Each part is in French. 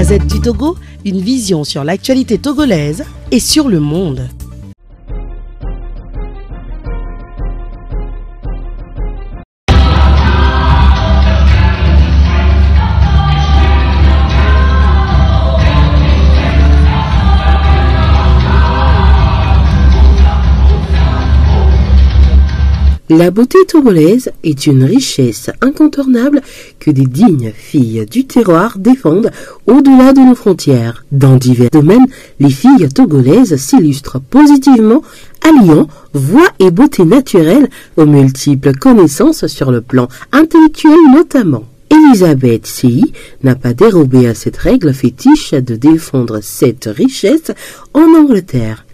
Gazette du Togo, une vision sur l'actualité togolaise et sur le monde. La beauté togolaise est une richesse incontournable que des dignes filles du terroir défendent au-delà de nos frontières. Dans divers domaines, les filles togolaises s'illustrent positivement, alliant voix et beauté naturelle aux multiples connaissances sur le plan intellectuel notamment. Elisabeth Seyi n'a pas dérobé à cette règle fétiche de défendre cette richesse en Angleterre.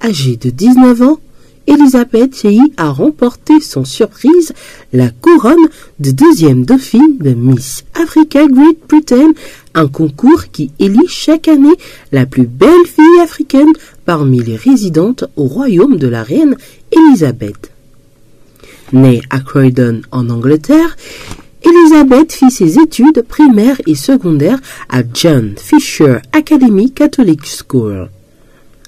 Âgée de 19 ans, Elisabeth Seyi a remporté sans surprise la couronne de deuxième dauphine de Miss Africa Great Britain, un concours qui élit chaque année la plus belle fille africaine parmi les résidentes au royaume de la reine Elisabeth. Née à Croydon en Angleterre, Elisabeth fit ses études primaires et secondaires à John Fisher Academy Catholic School.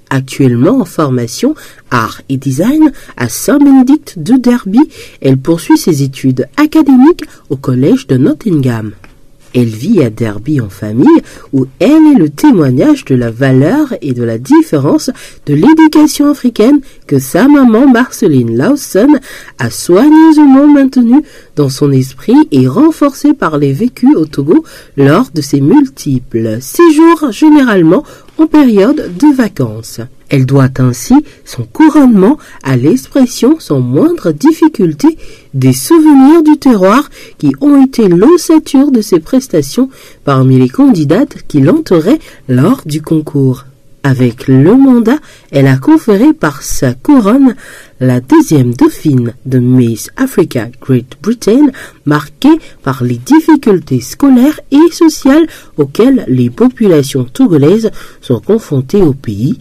Actuellement en formation art et design à Saint-Bénédicte de Derby, elle poursuit ses études académiques au collège de Nottingham. Elle vit à Derby en famille, où elle est le témoignage de la valeur et de la différence de l'éducation africaine que sa maman Marceline Lawson a soigneusement maintenue dans son esprit et renforcée par les vécus au Togo lors de ses multiples séjours, généralement en période de vacances. Elle doit ainsi son couronnement à l'expression sans moindre difficulté des souvenirs du terroir qui ont été l'ossature de ses prestations parmi les candidates qui l'entouraient lors du concours. Avec le mandat, elle a conféré par sa couronne la deuxième dauphine de Miss Africa Great Britain, marquée par les difficultés scolaires et sociales auxquelles les populations togolaises sont confrontées au pays,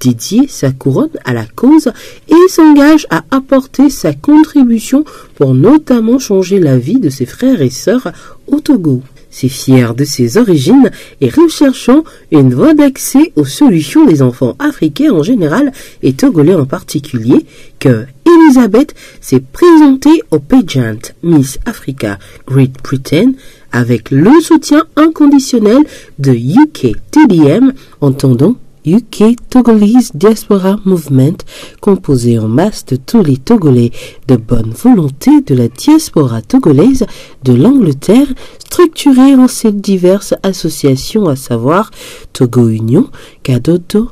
dédier sa couronne à la cause et s'engage à apporter sa contribution pour notamment changer la vie de ses frères et sœurs au Togo. C'est fier de ses origines et recherchant une voie d'accès aux solutions des enfants africains en général et togolais en particulier que Elisabeth s'est présentée au pageant Miss Africa Great Britain avec le soutien inconditionnel de UK TDM, entendant UK Togolese Diaspora Movement, composé en masse de tous les Togolais de bonne volonté de la diaspora togolaise de l'Angleterre, structurée en ces diverses associations, à savoir Togo Union, Kadoto,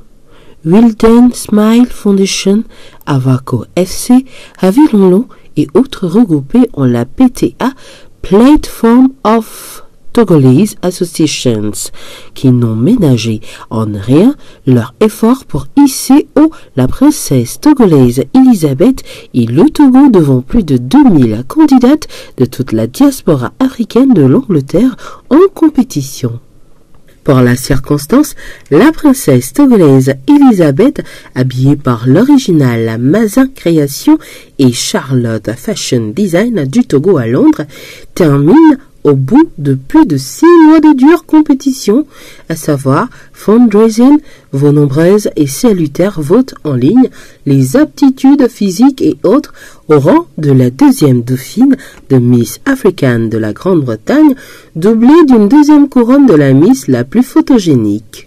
Wilden Smile Foundation, Avaco FC, Avilonlo et autres regroupés en la PTA, Platform of Togolese Associations, qui n'ont ménagé en rien leur effort pour hisser haut la princesse togolaise Elisabeth et le Togo devant plus de 2000 candidates de toute la diaspora africaine de l'Angleterre en compétition. Pour la circonstance, la princesse togolaise Elisabeth, habillée par l'original Mazin Création et Charlotte Fashion Design du Togo à Londres, termine au bout de plus de 6 mois de dure compétition, à savoir fundraising, vos nombreuses et salutaires votes en ligne, les aptitudes physiques et autres, au rang de la deuxième dauphine de Miss African de la Grande-Bretagne, doublée d'une deuxième couronne de la Miss la plus photogénique.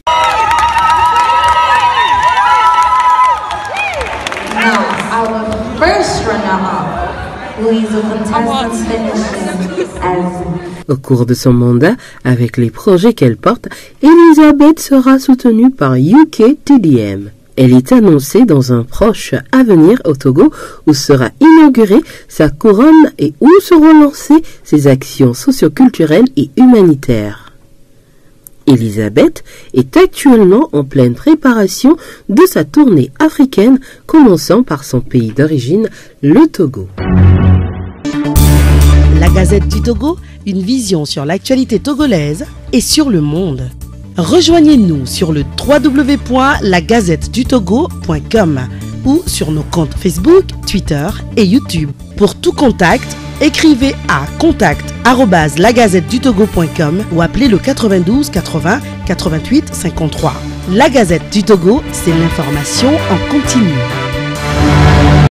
Now, our first runner-up, who is a contestant finishing as... Au cours de son mandat, avec les projets qu'elle porte, Elisabeth sera soutenue par UK TDM. Elle est annoncée dans un proche avenir au Togo où sera inaugurée sa couronne et où seront lancées ses actions socioculturelles et humanitaires. Elisabeth est actuellement en pleine préparation de sa tournée africaine, commençant par son pays d'origine, le Togo. La Gazette du Togo, une vision sur l'actualité togolaise et sur le monde. Rejoignez-nous sur le www.lagazettedutogo.com ou sur nos comptes Facebook, Twitter et YouTube. Pour tout contact, écrivez à contact@lagazettedutogo.com ou appelez le 92 80 88 53. La Gazette du Togo, c'est l'information en continu.